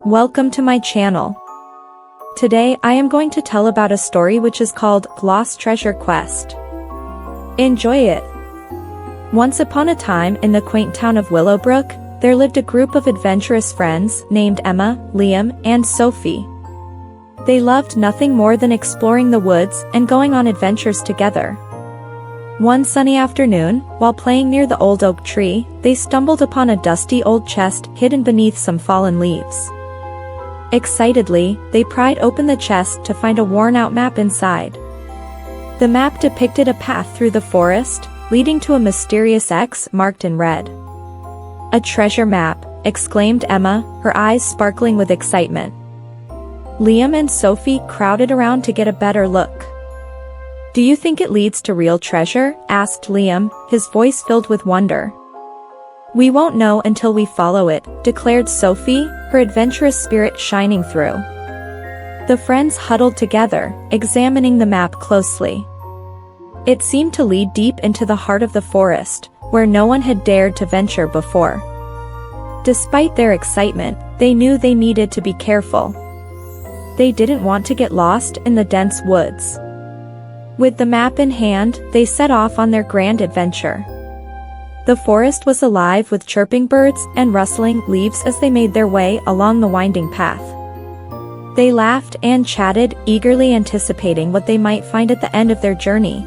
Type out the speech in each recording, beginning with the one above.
Welcome to my channel. Today I am going to tell about a story which is called Lost Treasure Quest. Enjoy it. Once upon a time in the quaint town of Willowbrook, there lived a group of adventurous friends named Emma, Liam, and Sophie. They loved nothing more than exploring the woods and going on adventures together. One sunny afternoon, while playing near the old oak tree, they stumbled upon a dusty old chest hidden beneath some fallen leaves. Excitedly, they pried open the chest to find a worn-out map inside. The map depicted a path through the forest, leading to a mysterious X marked in red. "A treasure map," exclaimed Emma, her eyes sparkling with excitement. Liam and Sophie crowded around to get a better look. "Do you think it leads to real treasure?" asked Liam, his voice filled with wonder. "We won't know until we follow it," declared Sophie, her adventurous spirit shining through. The friends huddled together, examining the map closely. It seemed to lead deep into the heart of the forest, where no one had dared to venture before. Despite their excitement, they knew they needed to be careful. They didn't want to get lost in the dense woods. With the map in hand, they set off on their grand adventure. The forest was alive with chirping birds and rustling leaves as they made their way along the winding path. They laughed and chatted, eagerly anticipating what they might find at the end of their journey.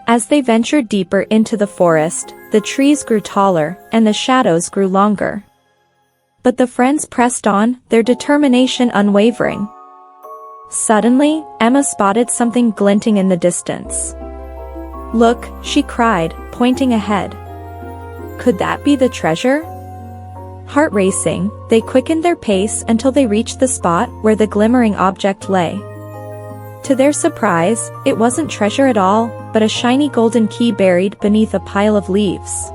As they ventured deeper into the forest, the trees grew taller and the shadows grew longer. But the friends pressed on, their determination unwavering. Suddenly, Emma spotted something glinting in the distance. "Look," she cried, pointing ahead. Could that be the treasure? Heart racing, they quickened their pace until they reached the spot where the glimmering object lay. To their surprise, it wasn't treasure at all, but a shiny golden key buried beneath a pile of leaves.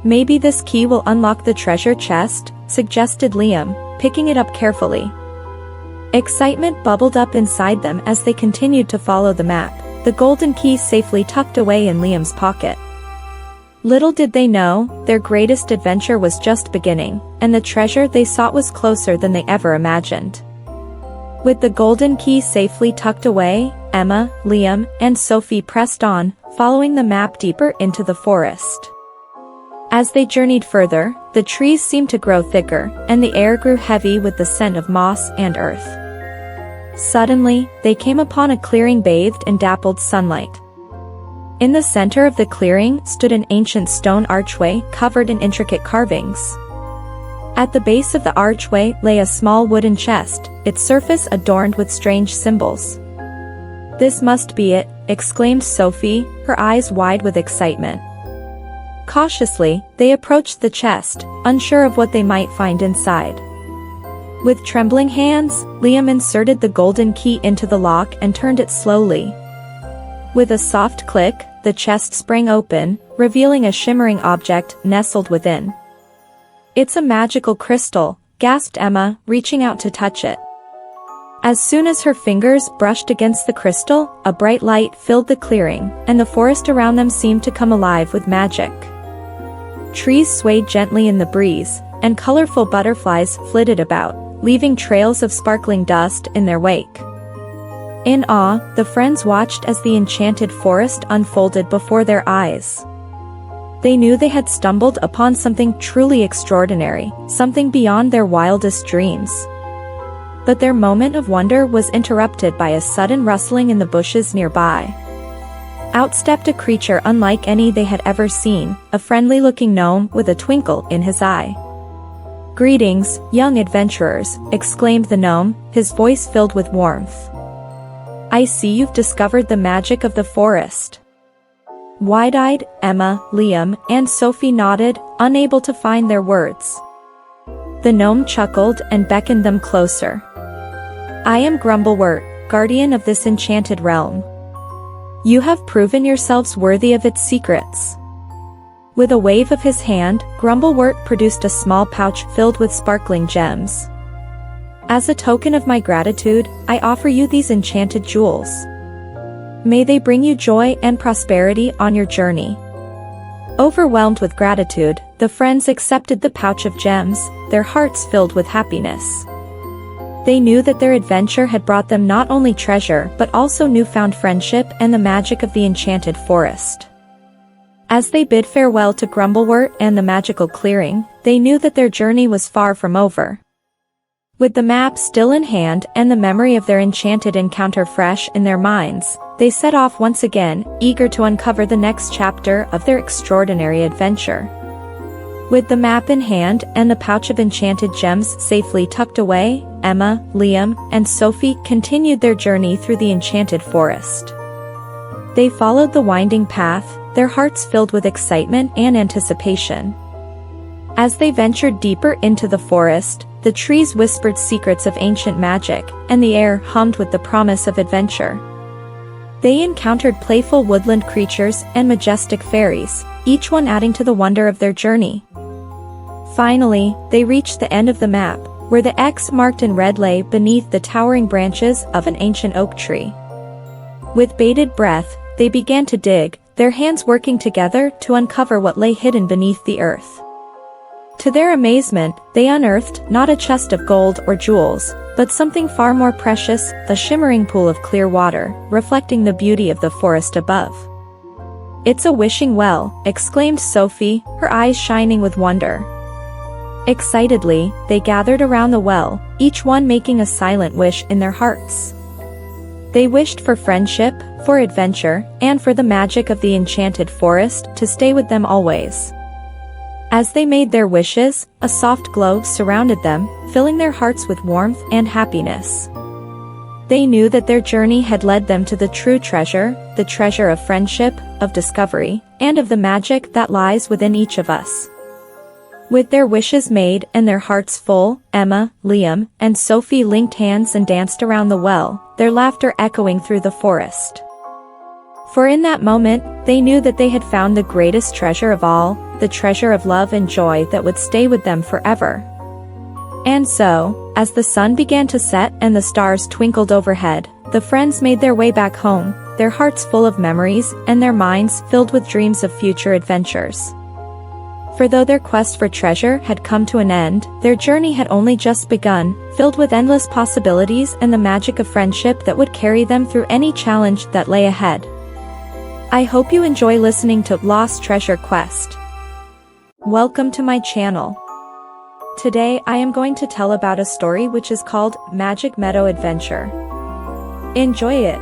"Maybe this key will unlock the treasure chest," suggested Liam, picking it up carefully. Excitement bubbled up inside them as they continued to follow the map, the golden key safely tucked away in Liam's pocket. Little did they know, their greatest adventure was just beginning, and the treasure they sought was closer than they ever imagined. With the golden key safely tucked away, Emma, Liam, and Sophie pressed on, following the map deeper into the forest. As they journeyed further, the trees seemed to grow thicker, and the air grew heavy with the scent of moss and earth. Suddenly, they came upon a clearing bathed in dappled sunlight. In the center of the clearing stood an ancient stone archway covered in intricate carvings. At the base of the archway lay a small wooden chest, its surface adorned with strange symbols. "This must be it," exclaimed Sophie, her eyes wide with excitement. Cautiously, they approached the chest, unsure of what they might find inside. With trembling hands, Liam inserted the golden key into the lock and turned it slowly. With a soft click, the chest sprang open, revealing a shimmering object nestled within. "It's a magical crystal," gasped Emma, reaching out to touch it. As soon as her fingers brushed against the crystal, a bright light filled the clearing, and the forest around them seemed to come alive with magic. Trees swayed gently in the breeze, and colorful butterflies flitted about, leaving trails of sparkling dust in their wake. In awe, the friends watched as the enchanted forest unfolded before their eyes. They knew they had stumbled upon something truly extraordinary, something beyond their wildest dreams. But their moment of wonder was interrupted by a sudden rustling in the bushes nearby. Out stepped a creature unlike any they had ever seen, a friendly-looking gnome with a twinkle in his eye. "Greetings, young adventurers," exclaimed the gnome, his voice filled with warmth. "I see you've discovered the magic of the forest." Wide-eyed, Emma, Liam, and Sophie nodded, unable to find their words. The gnome chuckled and beckoned them closer. "I am Grumblewort, guardian of this enchanted realm. You have proven yourselves worthy of its secrets." With a wave of his hand, Grumblewort produced a small pouch filled with sparkling gems. "As a token of my gratitude, I offer you these enchanted jewels. May they bring you joy and prosperity on your journey." Overwhelmed with gratitude, The friends accepted the pouch of gems, their hearts filled with happiness. They knew that their adventure had brought them not only treasure but also newfound friendship and the magic of the enchanted forest. As they bid farewell to Grumblewort and the magical clearing, they knew that their journey was far from over. With the map still in hand and the memory of their enchanted encounter fresh in their minds, they set off once again, eager to uncover the next chapter of their extraordinary adventure. With the map in hand and the pouch of enchanted gems safely tucked away, Emma, Liam, and Sophie continued their journey through the enchanted forest. They followed the winding path, their hearts filled with excitement and anticipation. As they ventured deeper into the forest, the trees whispered secrets of ancient magic, and the air hummed with the promise of adventure. They encountered playful woodland creatures and majestic fairies, each one adding to the wonder of their journey. Finally, they reached the end of the map, where the X marked in red lay beneath the towering branches of an ancient oak tree. With bated breath, they began to dig, their hands working together to uncover what lay hidden beneath the earth. To their amazement, they unearthed not a chest of gold or jewels, but something far more precious, a shimmering pool of clear water, reflecting the beauty of the forest above. "It's a wishing well," exclaimed Sophie, her eyes shining with wonder. Excitedly, they gathered around the well, each one making a silent wish in their hearts. They wished for friendship, for adventure, and for the magic of the enchanted forest to stay with them always. As they made their wishes, a soft glow surrounded them, filling their hearts with warmth and happiness. They knew that their journey had led them to the true treasure, the treasure of friendship, of discovery, and of the magic that lies within each of us. With their wishes made and their hearts full, Emma, Liam, and Sophie linked hands and danced around the well, their laughter echoing through the forest. For in that moment, they knew that they had found the greatest treasure of all, the treasure of love and joy that would stay with them forever. And so, as the sun began to set and the stars twinkled overhead, the friends made their way back home, their hearts full of memories and their minds filled with dreams of future adventures. For though their quest for treasure had come to an end, their journey had only just begun, filled with endless possibilities and the magic of friendship that would carry them through any challenge that lay ahead. I hope you enjoy listening to Lost Treasure Quest. Welcome to my channel. Today I am going to tell about a story which is called Magic Meadow Adventure. Enjoy it.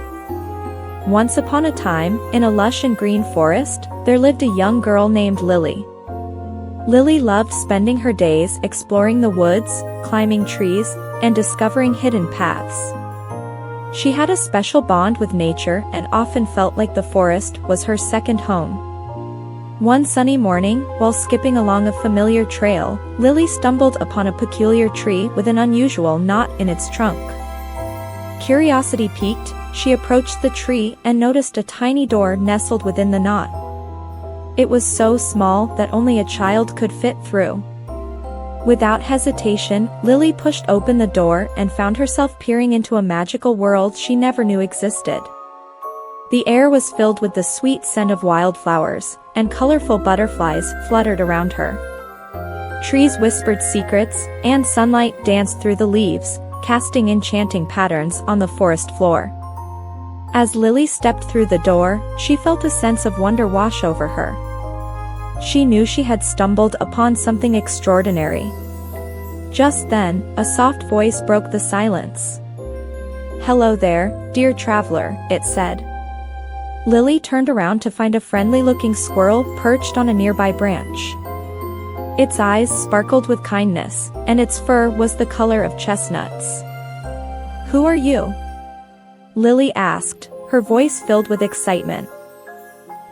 Once upon a time, in a lush and green forest, there lived a young girl named Lily. Lily loved spending her days exploring the woods, climbing trees, and discovering hidden paths. She had a special bond with nature and often felt like the forest was her second home. One sunny morning, while skipping along a familiar trail, Lily stumbled upon a peculiar tree with an unusual knot in its trunk. Curiosity piqued, she approached the tree and noticed a tiny door nestled within the knot. It was so small that only a child could fit through. Without hesitation, Lily pushed open the door and found herself peering into a magical world she never knew existed. The air was filled with the sweet scent of wildflowers, and colorful butterflies fluttered around her. Trees whispered secrets, and sunlight danced through the leaves, casting enchanting patterns on the forest floor. As Lily stepped through the door, she felt a sense of wonder wash over her. She knew she had stumbled upon something extraordinary. Just then, a soft voice broke the silence. "Hello there, dear traveler," it said. Lily turned around to find a friendly-looking squirrel perched on a nearby branch. Its eyes sparkled with kindness, and its fur was the color of chestnuts. "Who are you?" Lily asked, her voice filled with excitement.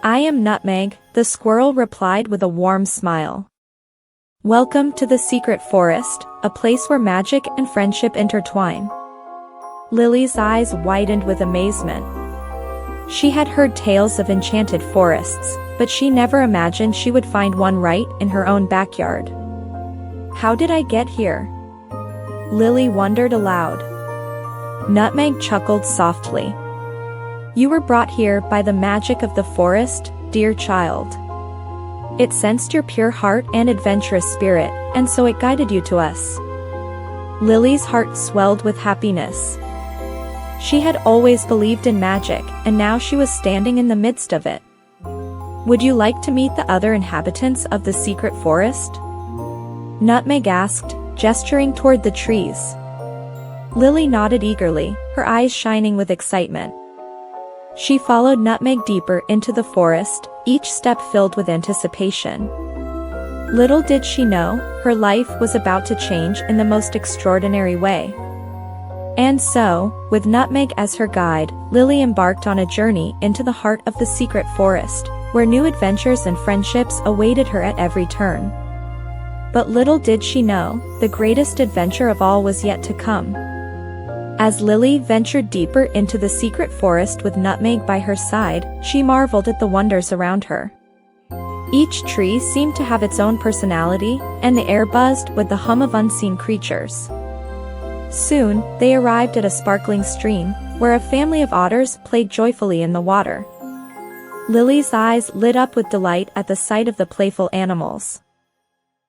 "I am Nutmeg," the squirrel replied with a warm smile. "Welcome to the secret forest, a place where magic and friendship intertwine." Lily's eyes widened with amazement. She had heard tales of enchanted forests, but she never imagined she would find one right in her own backyard. "How did I get here?" Lily wondered aloud. Nutmeg chuckled softly. "You were brought here by the magic of the forest, dear child. It sensed your pure heart and adventurous spirit, and so it guided you to us." Lily's heart swelled with happiness. She had always believed in magic, and now she was standing in the midst of it. "Would you like to meet the other inhabitants of the secret forest?" Nutmeg asked, gesturing toward the trees. Lily nodded eagerly, her eyes shining with excitement. She followed Nutmeg deeper into the forest, each step filled with anticipation. Little did she know, her life was about to change in the most extraordinary way. And so, with Nutmeg as her guide, Lily embarked on a journey into the heart of the secret forest, where new adventures and friendships awaited her at every turn. But little did she know, the greatest adventure of all was yet to come. As Lily ventured deeper into the secret forest with Nutmeg by her side, she marveled at the wonders around her. Each tree seemed to have its own personality, and the air buzzed with the hum of unseen creatures. Soon, they arrived at a sparkling stream, where a family of otters played joyfully in the water. Lily's eyes lit up with delight at the sight of the playful animals.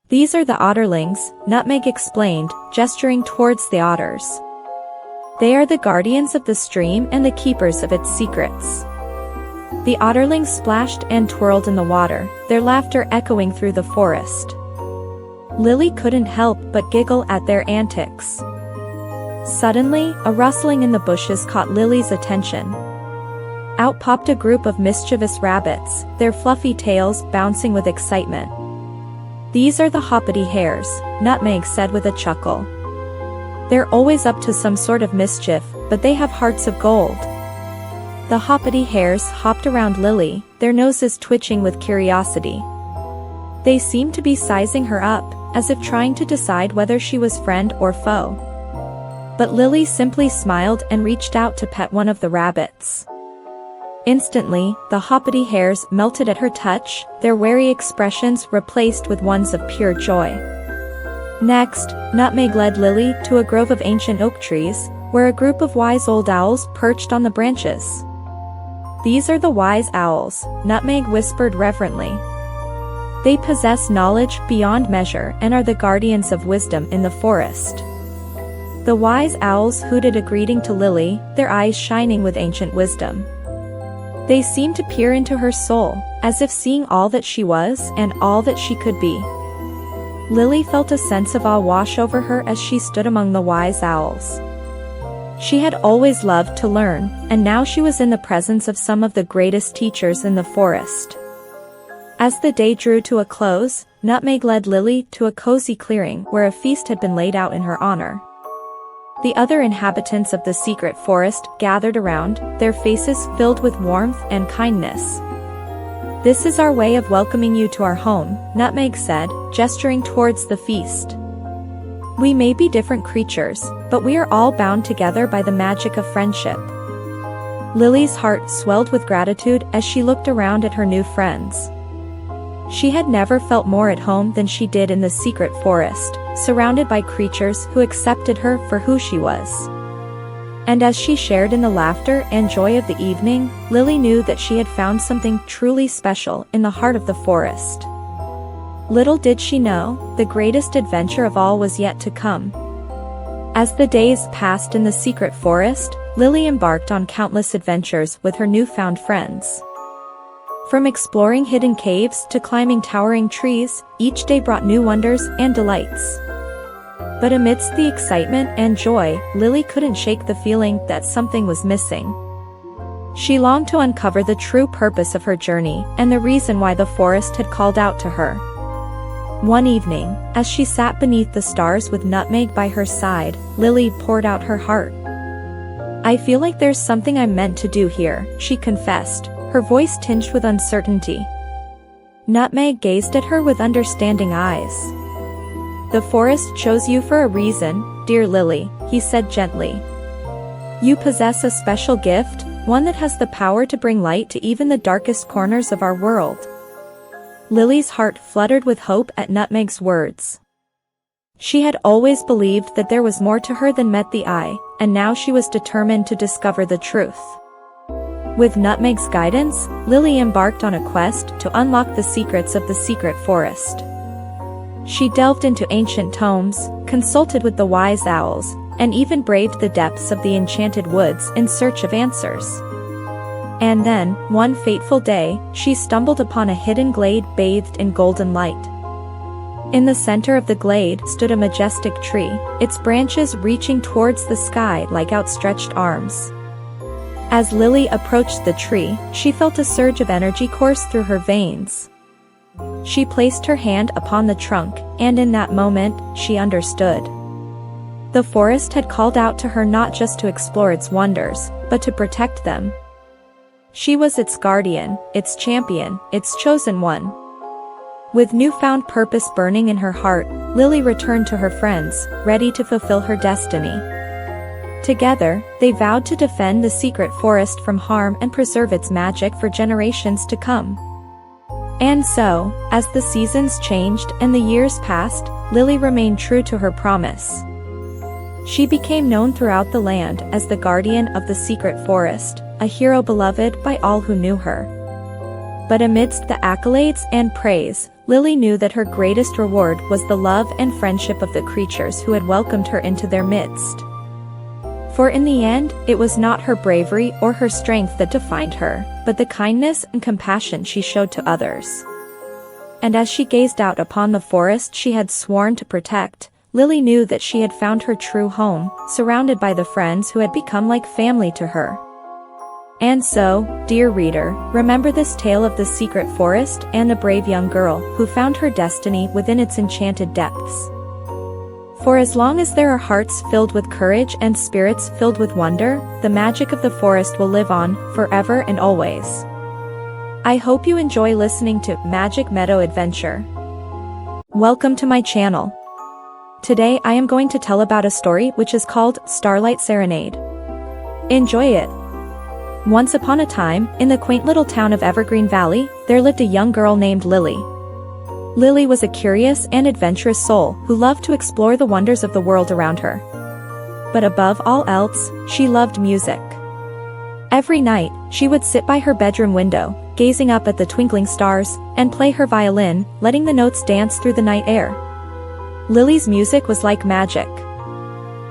"These are the otterlings," Nutmeg explained, gesturing towards the otters. "They are the guardians of the stream and the keepers of its secrets." The otterlings splashed and twirled in the water, their laughter echoing through the forest. Lily couldn't help but giggle at their antics. Suddenly, a rustling in the bushes caught Lily's attention. Out popped a group of mischievous rabbits, their fluffy tails bouncing with excitement. "These are the hoppity hares," Nutmeg said with a chuckle. "They're always up to some sort of mischief, but they have hearts of gold." The hoppity hares hopped around Lily, their noses twitching with curiosity. They seemed to be sizing her up, as if trying to decide whether she was friend or foe. But Lily simply smiled and reached out to pet one of the rabbits. Instantly, the hoppity hares melted at her touch, their wary expressions replaced with ones of pure joy. Next, Nutmeg led Lily to a grove of ancient oak trees, where a group of wise old owls perched on the branches. "These are the wise owls," Nutmeg whispered reverently. "They possess knowledge beyond measure and are the guardians of wisdom in the forest." The wise owls hooted a greeting to Lily, their eyes shining with ancient wisdom. They seemed to peer into her soul, as if seeing all that she was and all that she could be. Lily felt a sense of awe wash over her as she stood among the wise owls. She had always loved to learn, and now she was in the presence of some of the greatest teachers in the forest. As the day drew to a close, Nutmeg led Lily to a cozy clearing where a feast had been laid out in her honor. The other inhabitants of the secret forest gathered around, their faces filled with warmth and kindness. "This is our way of welcoming you to our home," Nutmeg said, gesturing towards the feast. "We may be different creatures, but we are all bound together by the magic of friendship." Lily's heart swelled with gratitude as she looked around at her new friends. She had never felt more at home than she did in the secret forest, surrounded by creatures who accepted her for who she was. And as she shared in the laughter and joy of the evening, Lily knew that she had found something truly special in the heart of the forest. Little did she know, the greatest adventure of all was yet to come. As the days passed in the secret forest, Lily embarked on countless adventures with her newfound friends. From exploring hidden caves to climbing towering trees, each day brought new wonders and delights. But amidst the excitement and joy, Lily couldn't shake the feeling that something was missing. She longed to uncover the true purpose of her journey and the reason why the forest had called out to her. One evening, as she sat beneath the stars with Nutmeg by her side, Lily poured out her heart. "I feel like there's something I'm meant to do here," she confessed, her voice tinged with uncertainty. Nutmeg gazed at her with understanding eyes. "The forest chose you for a reason, dear Lily," he said gently. "You possess a special gift, one that has the power to bring light to even the darkest corners of our world." Lily's heart fluttered with hope at Nutmeg's words. She had always believed that there was more to her than met the eye, and now she was determined to discover the truth. With Nutmeg's guidance, Lily embarked on a quest to unlock the secrets of the secret forest. She delved into ancient tomes, consulted with the wise owls, and even braved the depths of the enchanted woods in search of answers. And then, one fateful day, she stumbled upon a hidden glade bathed in golden light. In the center of the glade stood a majestic tree, its branches reaching towards the sky like outstretched arms. As Lily approached the tree, she felt a surge of energy course through her veins. She placed her hand upon the trunk, and in that moment, she understood. The forest had called out to her not just to explore its wonders, but to protect them. She was its guardian, its champion, its chosen one. With newfound purpose burning in her heart, Lily returned to her friends, ready to fulfill her destiny. Together, they vowed to defend the secret forest from harm and preserve its magic for generations to come. And so, as the seasons changed and the years passed, Lily remained true to her promise. She became known throughout the land as the guardian of the secret forest, a hero beloved by all who knew her. But amidst the accolades and praise, Lily knew that her greatest reward was the love and friendship of the creatures who had welcomed her into their midst. For in the end, it was not her bravery or her strength that defined her, but the kindness and compassion she showed to others. And as she gazed out upon the forest she had sworn to protect, Lily knew that she had found her true home, surrounded by the friends who had become like family to her. And so, dear reader, remember this tale of the secret forest and the brave young girl who found her destiny within its enchanted depths. For as long as there are hearts filled with courage and spirits filled with wonder, the magic of the forest will live on, forever and always. I hope you enjoy listening to Magic Meadow Adventure. Welcome to my channel. Today I am going to tell about a story which is called Starlight Serenade. Enjoy it. Once upon a time, in the quaint little town of Evergreen Valley, there lived a young girl named Lily. Lily was a curious and adventurous soul who loved to explore the wonders of the world around her. But above all else, she loved music. Every night, she would sit by her bedroom window, gazing up at the twinkling stars, and play her violin, letting the notes dance through the night air. Lily's music was like magic.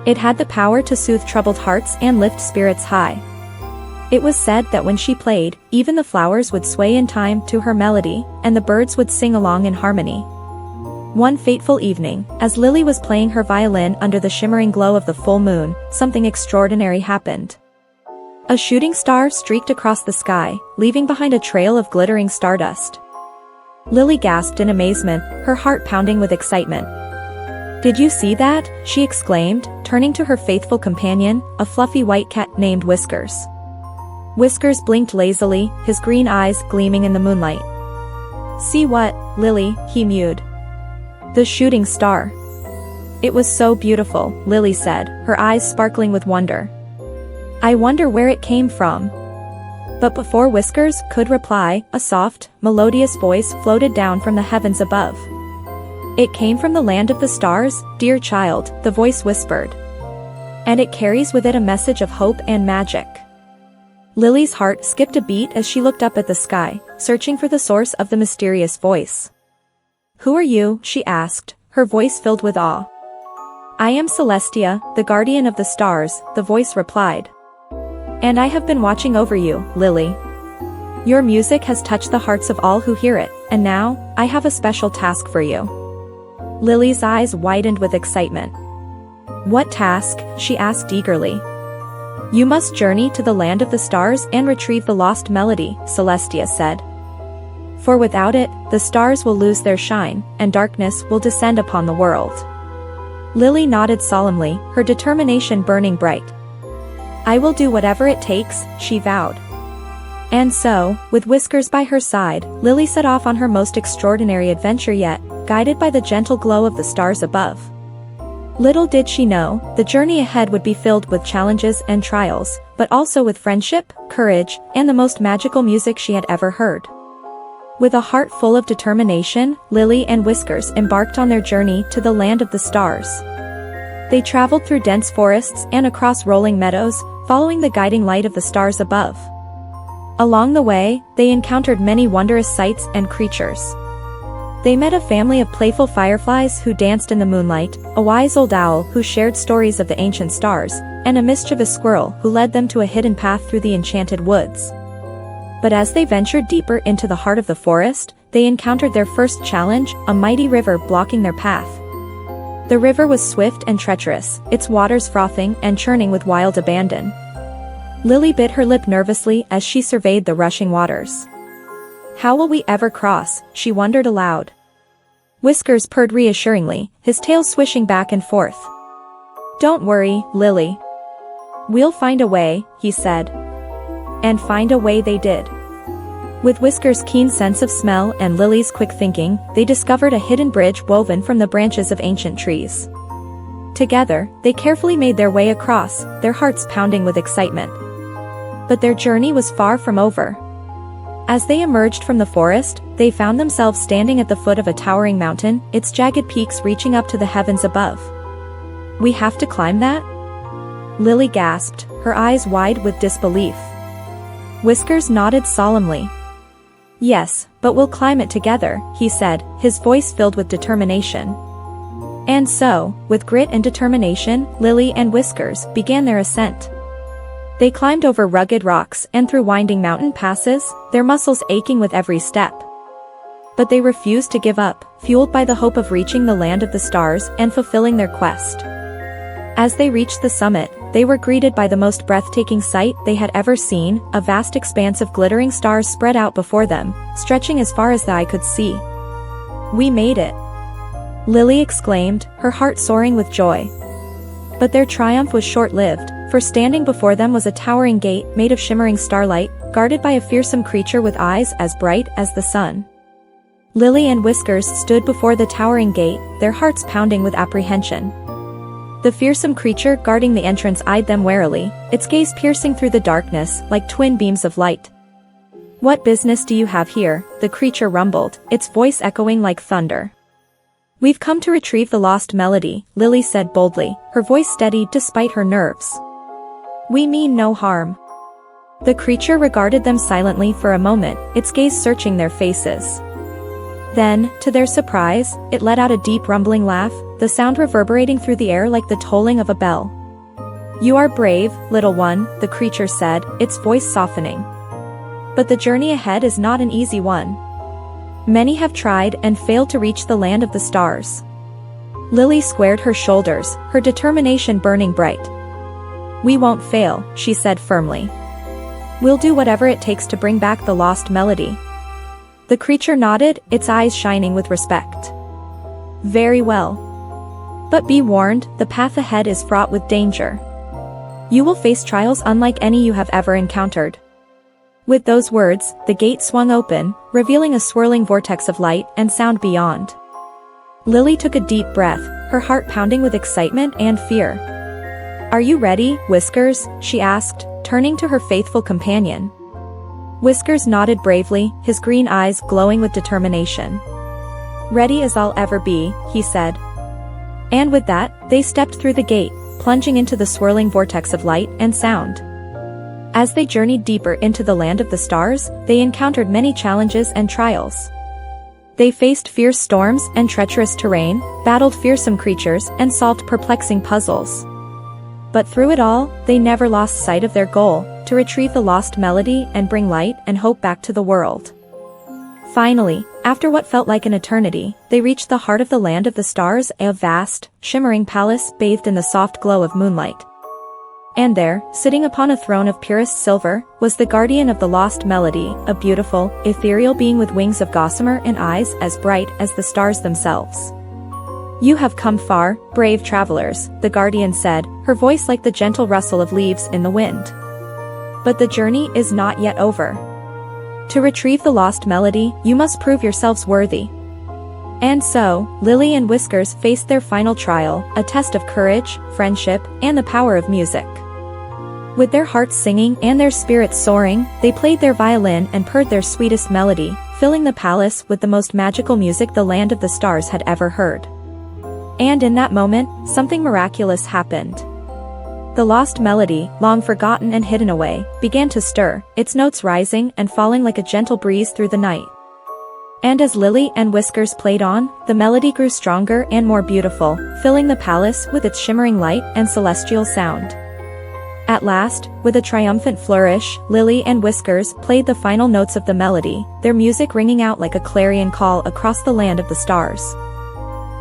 It had the power to soothe troubled hearts and lift spirits high. It was said that when she played, even the flowers would sway in time to her melody, and the birds would sing along in harmony. One fateful evening, as Lily was playing her violin under the shimmering glow of the full moon, something extraordinary happened. A shooting star streaked across the sky, leaving behind a trail of glittering stardust. Lily gasped in amazement, her heart pounding with excitement. "Did you see that?" she exclaimed, turning to her faithful companion, a fluffy white cat named Whiskers. Whiskers blinked lazily, his green eyes gleaming in the moonlight. "See what, Lily?" he mewed. "The shooting star." "It was so beautiful," Lily said, her eyes sparkling with wonder. "I wonder where it came from." But before Whiskers could reply, a soft, melodious voice floated down from the heavens above. "It came from the land of the stars, dear child," the voice whispered. "And it carries with it a message of hope and magic." Lily's heart skipped a beat as she looked up at the sky, searching for the source of the mysterious voice. "Who are you?" she asked, her voice filled with awe. "I am Celestia, the guardian of the stars," the voice replied. "And I have been watching over you, Lily. Your music has touched the hearts of all who hear it, and now, I have a special task for you." Lily's eyes widened with excitement. "What task?" she asked eagerly. "You must journey to the land of the stars and retrieve the lost melody," Celestia said. "For without it, the stars will lose their shine, and darkness will descend upon the world." Lily nodded solemnly, her determination burning bright. "I will do whatever it takes," she vowed. And so, with Whiskers by her side, Lily set off on her most extraordinary adventure yet, guided by the gentle glow of the stars above. Little did she know, the journey ahead would be filled with challenges and trials, but also with friendship, courage, and the most magical music she had ever heard. With a heart full of determination, Lily and Whiskers embarked on their journey to the land of the stars. They traveled through dense forests and across rolling meadows, following the guiding light of the stars above. Along the way, they encountered many wondrous sights and creatures. They met a family of playful fireflies who danced in the moonlight, a wise old owl who shared stories of the ancient stars, and a mischievous squirrel who led them to a hidden path through the enchanted woods. But as they ventured deeper into the heart of the forest, they encountered their first challenge, a mighty river blocking their path. The river was swift and treacherous, its waters frothing and churning with wild abandon. Lily bit her lip nervously as she surveyed the rushing waters. How will we ever cross? She wondered aloud. Whiskers purred reassuringly, his tail swishing back and forth. Don't worry, Lily. We'll find a way, he said. And find a way they did. With Whiskers' keen sense of smell and Lily's quick thinking, they discovered a hidden bridge woven from the branches of ancient trees. Together, they carefully made their way across, their hearts pounding with excitement. But their journey was far from over. As they emerged from the forest, they found themselves standing at the foot of a towering mountain, its jagged peaks reaching up to the heavens above. We have to climb that? Lily gasped, her eyes wide with disbelief. Whiskers nodded solemnly. Yes, but we'll climb it together, he said, his voice filled with determination. And so, with grit and determination, Lily and Whiskers began their ascent. They climbed over rugged rocks and through winding mountain passes, their muscles aching with every step. But they refused to give up, fueled by the hope of reaching the land of the stars and fulfilling their quest. As they reached the summit, they were greeted by the most breathtaking sight they had ever seen, a vast expanse of glittering stars spread out before them, stretching as far as the eye could see. We made it! Lily exclaimed, her heart soaring with joy. But their triumph was short-lived, for standing before them was a towering gate made of shimmering starlight, guarded by a fearsome creature with eyes as bright as the sun. Lily and Whiskers stood before the towering gate, their hearts pounding with apprehension. The fearsome creature guarding the entrance eyed them warily, its gaze piercing through the darkness like twin beams of light. What business do you have here? The creature rumbled, its voice echoing like thunder. We've come to retrieve the lost melody, Lily said boldly, her voice steady despite her nerves. We mean no harm. The creature regarded them silently for a moment, its gaze searching their faces. Then, to their surprise, it let out a deep rumbling laugh, the sound reverberating through the air like the tolling of a bell. You are brave, little one, the creature said, its voice softening. But the journey ahead is not an easy one. Many have tried and failed to reach the land of the stars. Lily squared her shoulders, her determination burning bright. We won't fail, she said firmly. We'll do whatever it takes to bring back the lost melody. The creature nodded, its eyes shining with respect. Very well. But be warned, the path ahead is fraught with danger. You will face trials unlike any you have ever encountered. With those words, the gate swung open, revealing a swirling vortex of light and sound beyond. Lily took a deep breath, her heart pounding with excitement and fear. Are you ready, Whiskers? She asked, turning to her faithful companion. Whiskers nodded bravely, his green eyes glowing with determination. Ready as I'll ever be, he said. And with that, they stepped through the gate, plunging into the swirling vortex of light and sound. As they journeyed deeper into the land of the stars, they encountered many challenges and trials. They faced fierce storms and treacherous terrain, battled fearsome creatures, and solved perplexing puzzles. But through it all, they never lost sight of their goal, to retrieve the lost melody and bring light and hope back to the world. Finally, after what felt like an eternity, they reached the heart of the land of the stars, a vast, shimmering palace bathed in the soft glow of moonlight. And there, sitting upon a throne of purest silver, was the guardian of the lost melody, a beautiful, ethereal being with wings of gossamer and eyes as bright as the stars themselves. You have come far, brave travelers, the guardian said, her voice like the gentle rustle of leaves in the wind. But the journey is not yet over. To retrieve the lost melody, you must prove yourselves worthy. And so, Lily and Whiskers faced their final trial, a test of courage, friendship, and the power of music. With their hearts singing and their spirits soaring, they played their violin and purred their sweetest melody, filling the palace with the most magical music the land of the stars had ever heard. And in that moment, something miraculous happened. The lost melody, long forgotten and hidden away, began to stir, its notes rising and falling like a gentle breeze through the night. And as Lily and Whiskers played on, the melody grew stronger and more beautiful, filling the palace with its shimmering light and celestial sound. At last, with a triumphant flourish, Lily and Whiskers played the final notes of the melody, their music ringing out like a clarion call across the land of the stars.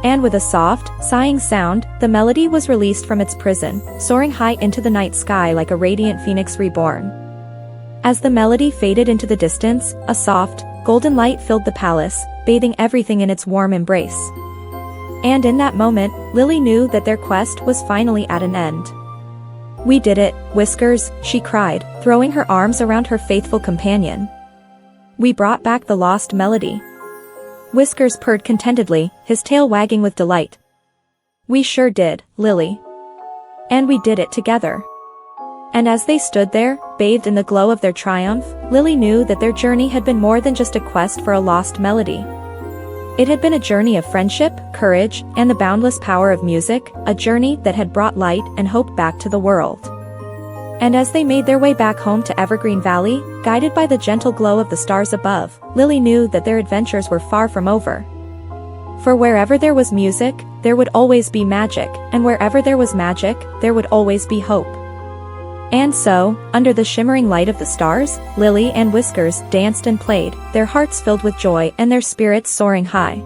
And with a soft, sighing sound, the melody was released from its prison, soaring high into the night sky like a radiant phoenix reborn. As the melody faded into the distance, a soft, golden light filled the palace, bathing everything in its warm embrace. And in that moment, Lily knew that their quest was finally at an end. "We did it, Whiskers," she cried, throwing her arms around her faithful companion. "We brought back the lost melody." Whiskers purred contentedly, his tail wagging with delight. "We sure did, Lily. And we did it together." And as they stood there, bathed in the glow of their triumph, Lily knew that their journey had been more than just a quest for a lost melody. It had been a journey of friendship, courage, and the boundless power of music, a journey that had brought light and hope back to the world. And as they made their way back home to Evergreen Valley, guided by the gentle glow of the stars above, Lily knew that their adventures were far from over. For wherever there was music, there would always be magic, and wherever there was magic, there would always be hope. And so, under the shimmering light of the stars, Lily and Whiskers danced and played, their hearts filled with joy and their spirits soaring high.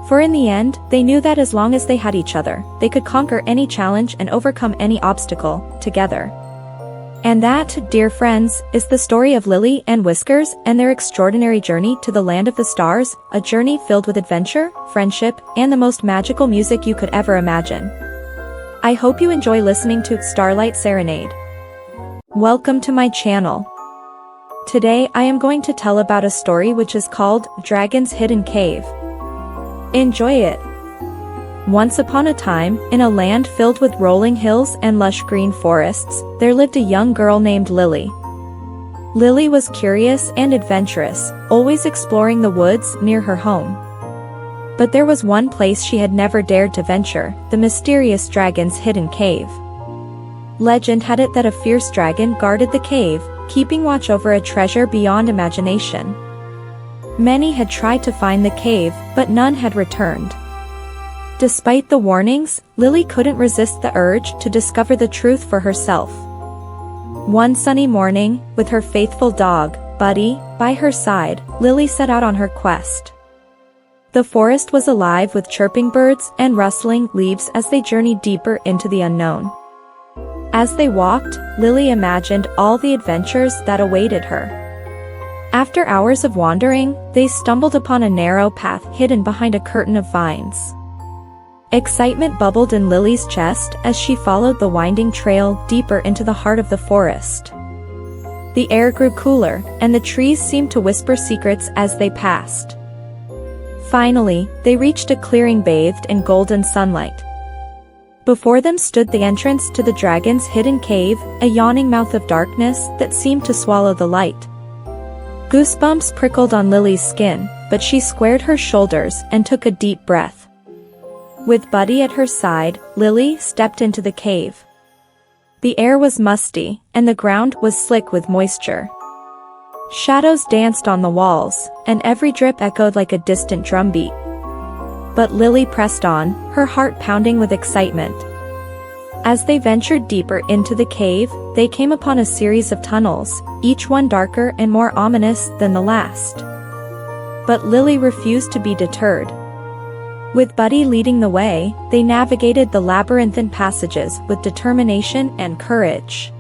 For in the end, they knew that as long as they had each other, they could conquer any challenge and overcome any obstacle, together. And that, dear friends, is the story of Lily and Whiskers and their extraordinary journey to the land of the stars, a journey filled with adventure, friendship, and the most magical music you could ever imagine. I hope you enjoy listening to Starlight Serenade. Welcome to my channel. Today I am going to tell about a story which is called Dragon's Hidden Cave. Enjoy it. Once upon a time, in a land filled with rolling hills and lush green forests, there lived a young girl named Lily. Lily was curious and adventurous, always exploring the woods near her home. But there was one place she had never dared to venture, the mysterious dragon's hidden cave. Legend had it that a fierce dragon guarded the cave, keeping watch over a treasure beyond imagination. Many had tried to find the cave, but none had returned. Despite the warnings, Lily couldn't resist the urge to discover the truth for herself. One sunny morning, with her faithful dog, Buddy, by her side, Lily set out on her quest. The forest was alive with chirping birds and rustling leaves as they journeyed deeper into the unknown. As they walked, Lily imagined all the adventures that awaited her. After hours of wandering, they stumbled upon a narrow path hidden behind a curtain of vines. Excitement bubbled in Lily's chest as she followed the winding trail deeper into the heart of the forest. The air grew cooler, and the trees seemed to whisper secrets as they passed. Finally, they reached a clearing bathed in golden sunlight. Before them stood the entrance to the dragon's hidden cave, a yawning mouth of darkness that seemed to swallow the light. Goosebumps prickled on Lily's skin, but she squared her shoulders and took a deep breath. With Buddy at her side, Lily stepped into the cave. The air was musty, and the ground was slick with moisture. Shadows danced on the walls, and every drip echoed like a distant drumbeat. But Lily pressed on, her heart pounding with excitement. As they ventured deeper into the cave, they came upon a series of tunnels, each one darker and more ominous than the last. But Lily refused to be deterred. With Buddy leading the way, they navigated the labyrinthine passages with determination and courage.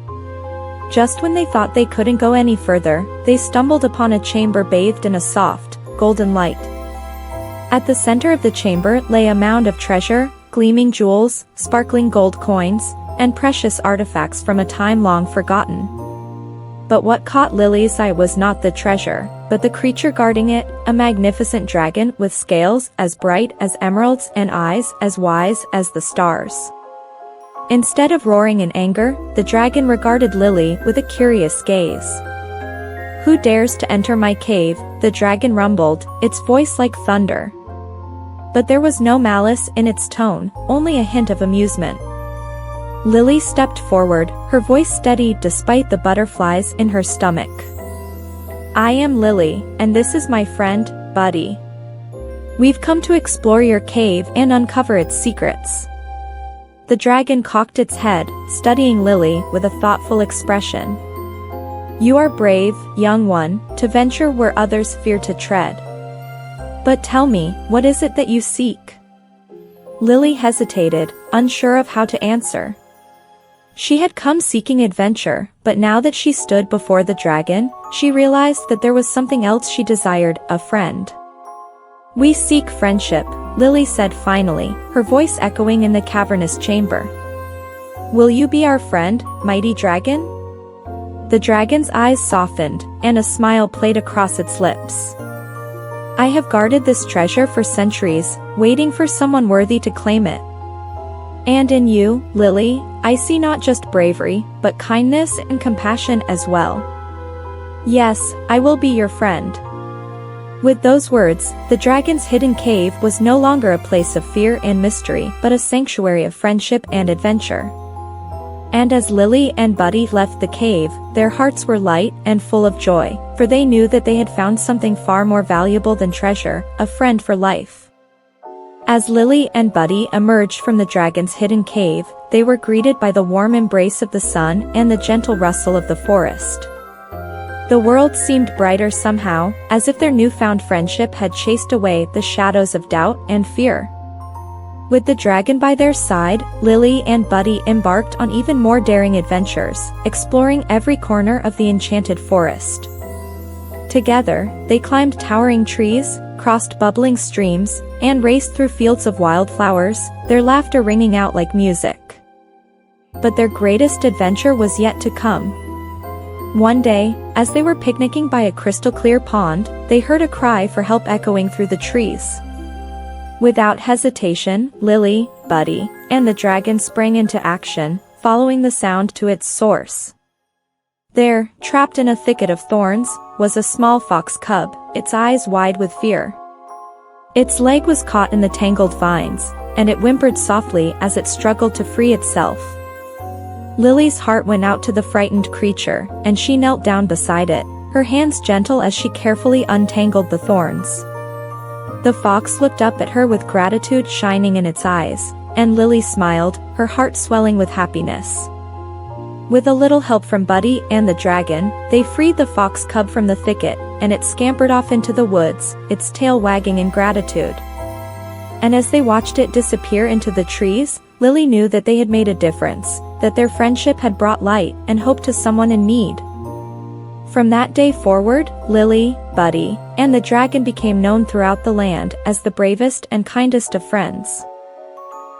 Just when they thought they couldn't go any further, they stumbled upon a chamber bathed in a soft, golden light. At the center of the chamber lay a mound of treasure, gleaming jewels, sparkling gold coins, and precious artifacts from a time long forgotten. But what caught Lily's eye was not the treasure, but the creature guarding it, a magnificent dragon with scales as bright as emeralds and eyes as wise as the stars. Instead of roaring in anger, the dragon regarded Lily with a curious gaze. "Who dares to enter my cave?" the dragon rumbled, its voice like thunder. But there was no malice in its tone, only a hint of amusement. Lily stepped forward, her voice steady despite the butterflies in her stomach. I am Lily, and this is my friend, Buddy. We've come to explore your cave and uncover its secrets. The dragon cocked its head, studying Lily with a thoughtful expression. You are brave, young one, to venture where others fear to tread. But tell me, what is it that you seek? Lily hesitated, unsure of how to answer. She had come seeking adventure, but now that she stood before the dragon, she realized that there was something else she desired, a friend. We seek friendship, Lily said finally, her voice echoing in the cavernous chamber. Will you be our friend, mighty dragon? The dragon's eyes softened, and a smile played across its lips. I have guarded this treasure for centuries, waiting for someone worthy to claim it. And in you, Lily, I see not just bravery, but kindness and compassion as well. Yes, I will be your friend. With those words, the dragon's hidden cave was no longer a place of fear and mystery, but a sanctuary of friendship and adventure. And as Lily and Buddy left the cave, their hearts were light and full of joy, for they knew that they had found something far more valuable than treasure, a friend for life. As Lily and Buddy emerged from the dragon's hidden cave, they were greeted by the warm embrace of the sun and the gentle rustle of the forest. The world seemed brighter somehow, as if their newfound friendship had chased away the shadows of doubt and fear. With the dragon by their side, Lily and Buddy embarked on even more daring adventures, exploring every corner of the enchanted forest. Together, they climbed towering trees, crossed bubbling streams, and raced through fields of wildflowers, their laughter ringing out like music. But their greatest adventure was yet to come. One day, as they were picnicking by a crystal-clear pond, they heard a cry for help echoing through the trees. Without hesitation, Lily, Buddy, and the dragon sprang into action, following the sound to its source. There, trapped in a thicket of thorns, was a small fox cub, its eyes wide with fear. Its leg was caught in the tangled vines, and it whimpered softly as it struggled to free itself. Lily's heart went out to the frightened creature, and she knelt down beside it, her hands gentle as she carefully untangled the thorns. The fox looked up at her with gratitude shining in its eyes, and Lily smiled, her heart swelling with happiness. With a little help from Buddy and the dragon, they freed the fox cub from the thicket, and it scampered off into the woods, its tail wagging in gratitude. And as they watched it disappear into the trees, Lily knew that they had made a difference, that their friendship had brought light and hope to someone in need. From that day forward, Lily, Buddy, and the dragon became known throughout the land as the bravest and kindest of friends.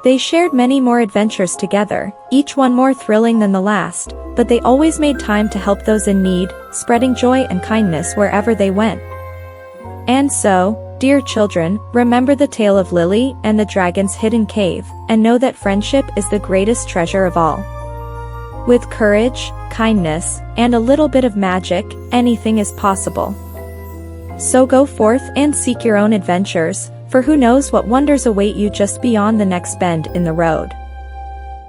They shared many more adventures together, each one more thrilling than the last, but they always made time to help those in need, spreading joy and kindness wherever they went. And so, dear children, remember the tale of Lily and the dragon's hidden cave, and know that friendship is the greatest treasure of all. With courage, kindness, and a little bit of magic, anything is possible. So go forth and seek your own adventures, for who knows what wonders await you just beyond the next bend in the road.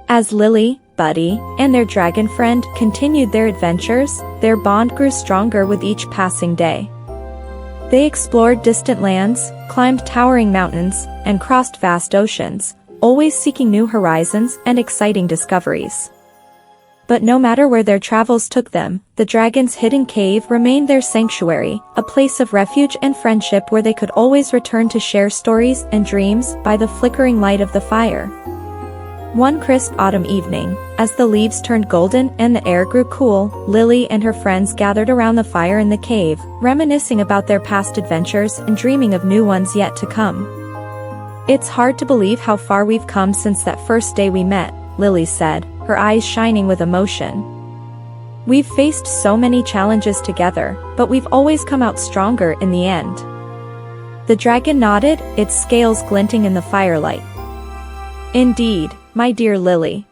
As Lily, Buddy, and their dragon friend continued their adventures, their bond grew stronger with each passing day. They explored distant lands, climbed towering mountains, and crossed vast oceans, always seeking new horizons and exciting discoveries. But no matter where their travels took them, the dragon's hidden cave remained their sanctuary, a place of refuge and friendship where they could always return to share stories and dreams by the flickering light of the fire. One crisp autumn evening, as the leaves turned golden and the air grew cool, Lily and her friends gathered around the fire in the cave, reminiscing about their past adventures and dreaming of new ones yet to come. It's hard to believe how far we've come since that first day we met, Lily said, her eyes shining with emotion. We've faced so many challenges together, but we've always come out stronger in the end. The dragon nodded, its scales glinting in the firelight. Indeed, my dear Lily.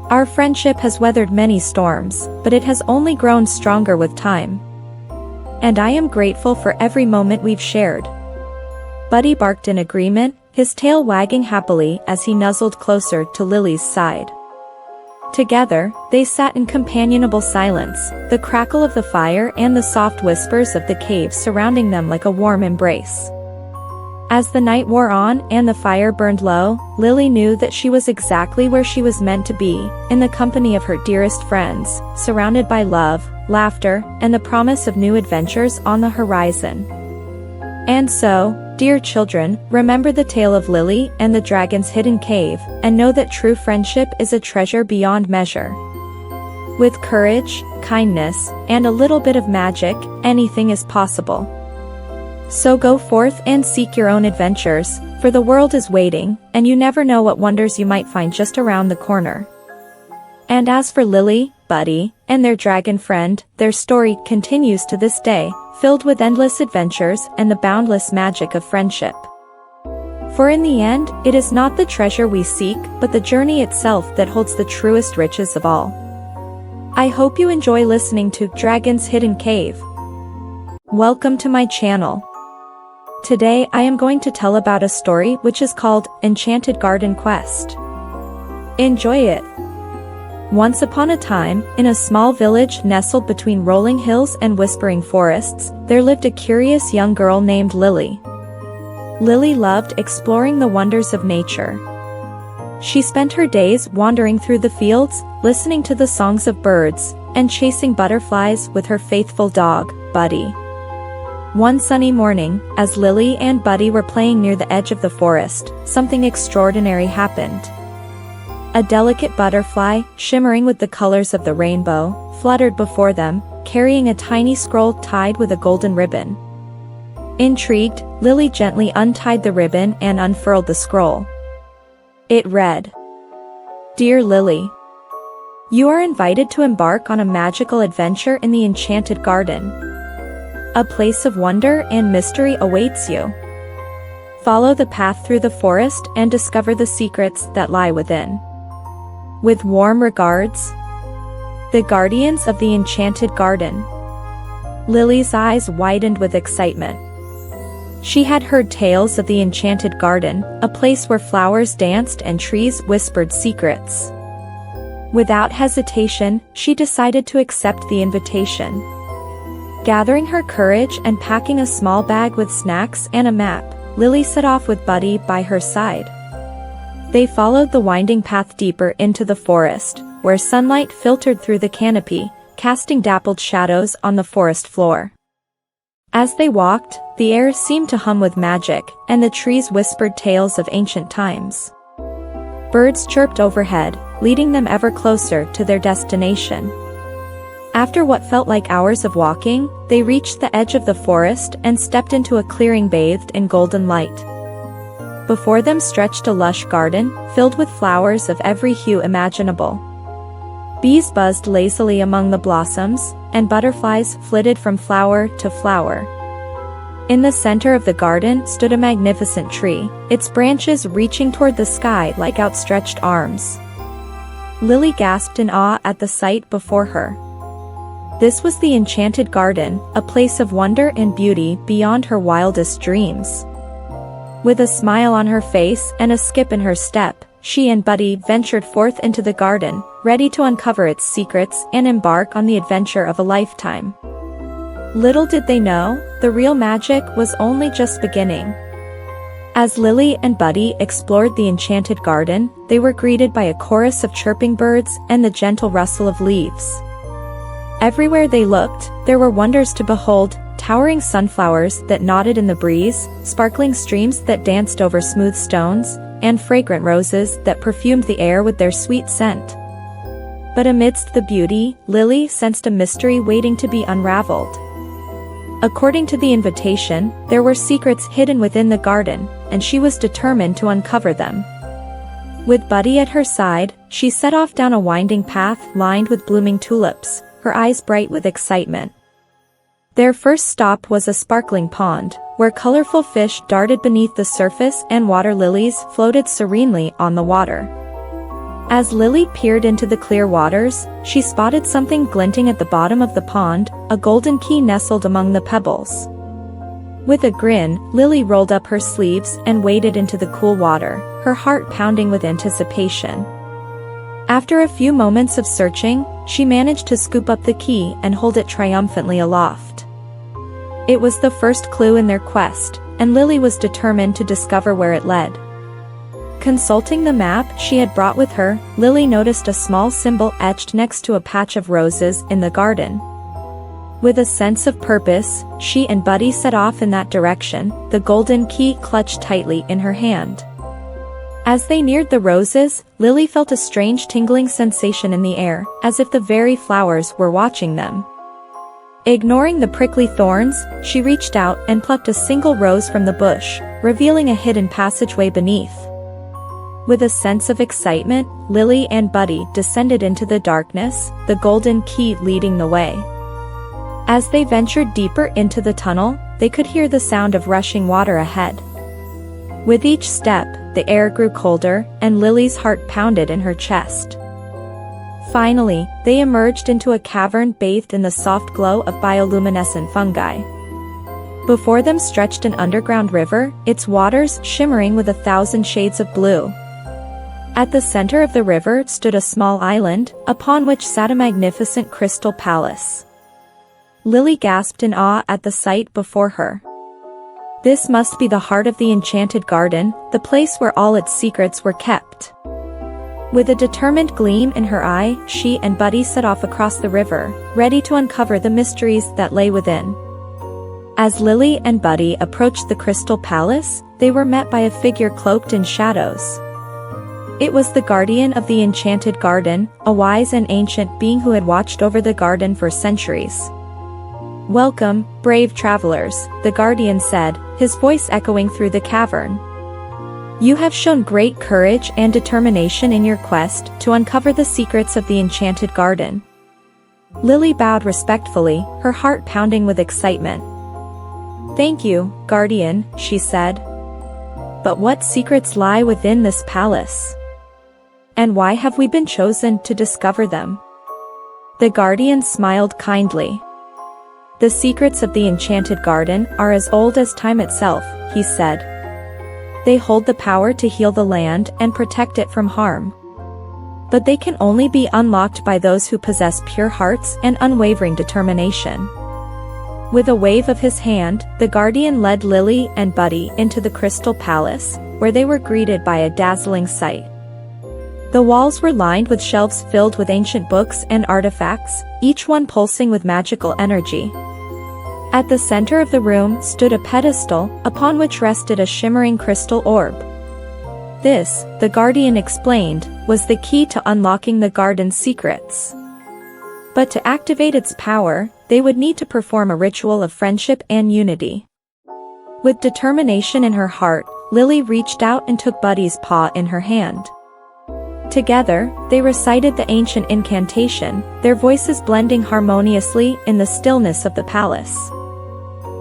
Our friendship has weathered many storms, but it has only grown stronger with time. And I am grateful for every moment we've shared. Buddy barked in agreement, his tail wagging happily as he nuzzled closer to Lily's side. Together, they sat in companionable silence, the crackle of the fire and the soft whispers of the cave surrounding them like a warm embrace. As the night wore on and the fire burned low, Lily knew that she was exactly where she was meant to be, in the company of her dearest friends, surrounded by love, laughter, and the promise of new adventures on the horizon. And so, dear children, remember the tale of Lily and the dragon's hidden cave, and know that true friendship is a treasure beyond measure. With courage, kindness, and a little bit of magic, anything is possible. So go forth and seek your own adventures, for the world is waiting, and you never know what wonders you might find just around the corner. And as for Lily, Buddy, and their dragon friend, their story continues to this day, filled with endless adventures and the boundless magic of friendship. For in the end, it is not the treasure we seek, but the journey itself that holds the truest riches of all. I hope you enjoy listening to Dragon's Hidden Cave. Welcome to my channel. Today I am going to tell about a story which is called Enchanted Garden Quest. Enjoy it! Once upon a time, in a small village nestled between rolling hills and whispering forests, there lived a curious young girl named Lily. Lily loved exploring the wonders of nature. She spent her days wandering through the fields, listening to the songs of birds, and chasing butterflies with her faithful dog, Buddy. One sunny morning, as Lily and Buddy were playing near the edge of the forest, something extraordinary happened. A delicate butterfly, shimmering with the colors of the rainbow, fluttered before them, carrying a tiny scroll tied with a golden ribbon. Intrigued, Lily gently untied the ribbon and unfurled the scroll. It read, "Dear Lily, you are invited to embark on a magical adventure in the Enchanted Garden. A place of wonder and mystery awaits you. Follow the path through the forest and discover the secrets that lie within. With warm regards, the guardians of the Enchanted Garden." Lily's eyes widened with excitement. She had heard tales of the Enchanted Garden, a place where flowers danced and trees whispered secrets. Without hesitation, she decided to accept the invitation. Gathering her courage and packing a small bag with snacks and a map, Lily set off with Buddy by her side. They followed the winding path deeper into the forest, where sunlight filtered through the canopy, casting dappled shadows on the forest floor. As they walked, the air seemed to hum with magic, and the trees whispered tales of ancient times. Birds chirped overhead, leading them ever closer to their destination. After what felt like hours of walking, they reached the edge of the forest and stepped into a clearing bathed in golden light. Before them stretched a lush garden, filled with flowers of every hue imaginable. Bees buzzed lazily among the blossoms, and butterflies flitted from flower to flower. In the center of the garden stood a magnificent tree, its branches reaching toward the sky like outstretched arms. Lily gasped in awe at the sight before her. This was the Enchanted Garden, a place of wonder and beauty beyond her wildest dreams. With a smile on her face and a skip in her step, she and Buddy ventured forth into the garden, ready to uncover its secrets and embark on the adventure of a lifetime. Little did they know, the real magic was only just beginning. As Lily and Buddy explored the Enchanted Garden, they were greeted by a chorus of chirping birds and the gentle rustle of leaves. Everywhere they looked, there were wonders to behold, towering sunflowers that nodded in the breeze, sparkling streams that danced over smooth stones, and fragrant roses that perfumed the air with their sweet scent. But amidst the beauty, Lily sensed a mystery waiting to be unraveled. According to the invitation, there were secrets hidden within the garden, and she was determined to uncover them. With Buddy at her side, she set off down a winding path lined with blooming tulips, her eyes bright with excitement. Their first stop was a sparkling pond, where colorful fish darted beneath the surface and water lilies floated serenely on the water. As Lily peered into the clear waters, she spotted something glinting at the bottom of the pond, a golden key nestled among the pebbles. With a grin, Lily rolled up her sleeves and waded into the cool water, her heart pounding with anticipation. After a few moments of searching, she managed to scoop up the key and hold it triumphantly aloft. It was the first clue in their quest, and Lily was determined to discover where it led. Consulting the map she had brought with her, Lily noticed a small symbol etched next to a patch of roses in the garden. With a sense of purpose, she and Buddy set off in that direction, the golden key clutched tightly in her hand. As they neared the roses, Lily felt a strange tingling sensation in the air, as if the very flowers were watching them. Ignoring the prickly thorns, she reached out and plucked a single rose from the bush, revealing a hidden passageway beneath. With a sense of excitement, Lily and Buddy descended into the darkness, the golden key leading the way. As they ventured deeper into the tunnel, they could hear the sound of rushing water ahead. With each step, the air grew colder, and Lily's heart pounded in her chest. Finally, they emerged into a cavern bathed in the soft glow of bioluminescent fungi. Before them stretched an underground river, its waters shimmering with 1,000 shades of blue. At the center of the river stood a small island, upon which sat a magnificent crystal palace. Lily gasped in awe at the sight before her. This must be the heart of the enchanted garden, the place where all its secrets were kept. With a determined gleam in her eye, she and Buddy set off across the river, ready to uncover the mysteries that lay within. As Lily and Buddy approached the crystal palace, they were met by a figure cloaked in shadows. It was the guardian of the enchanted garden, a wise and ancient being who had watched over the garden for centuries. "Welcome, brave travelers," the guardian said, his voice echoing through the cavern. "You have shown great courage and determination in your quest to uncover the secrets of the enchanted garden." Lily bowed respectfully, her heart pounding with excitement. "Thank you, guardian," she said. "But what secrets lie within this palace? And why have we been chosen to discover them?" The guardian smiled kindly. "The secrets of the enchanted garden are as old as time itself," he said. "They hold the power to heal the land and protect it from harm. But they can only be unlocked by those who possess pure hearts and unwavering determination." With a wave of his hand, the guardian led Lily and Buddy into the crystal palace, where they were greeted by a dazzling sight. The walls were lined with shelves filled with ancient books and artifacts, each one pulsing with magical energy. At the center of the room stood a pedestal, upon which rested a shimmering crystal orb. This, the guardian explained, was the key to unlocking the garden's secrets. But to activate its power, they would need to perform a ritual of friendship and unity. With determination in her heart, Lily reached out and took Buddy's paw in her hand. Together, they recited the ancient incantation, their voices blending harmoniously in the stillness of the palace.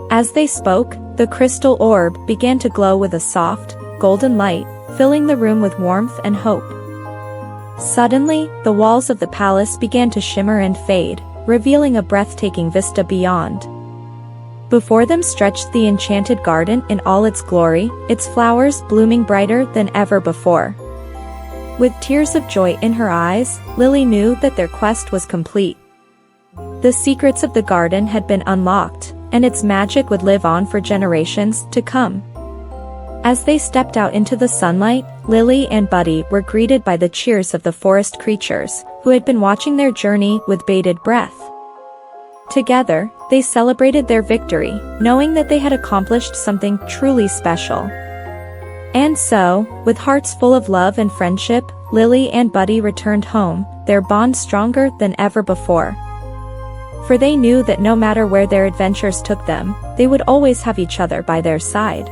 As they spoke, the crystal orb began to glow with a soft, golden light, filling the room with warmth and hope. Suddenly, the walls of the palace began to shimmer and fade, revealing a breathtaking vista beyond. Before them stretched the enchanted garden in all its glory, its flowers blooming brighter than ever before. With tears of joy in her eyes, Lily knew that their quest was complete. The secrets of the garden had been unlocked, and its magic would live on for generations to come. As they stepped out into the sunlight, Lily and Buddy were greeted by the cheers of the forest creatures, who had been watching their journey with bated breath. Together, they celebrated their victory, knowing that they had accomplished something truly special. And so, with hearts full of love and friendship, Lily and Buddy returned home, their bond stronger than ever before. For they knew that no matter where their adventures took them, they would always have each other by their side.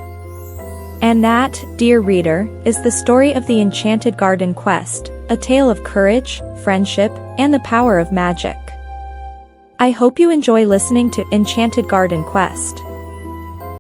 And that, dear reader, is the story of the Enchanted Garden Quest, a tale of courage, friendship, and the power of magic. I hope you enjoy listening to Enchanted Garden Quest.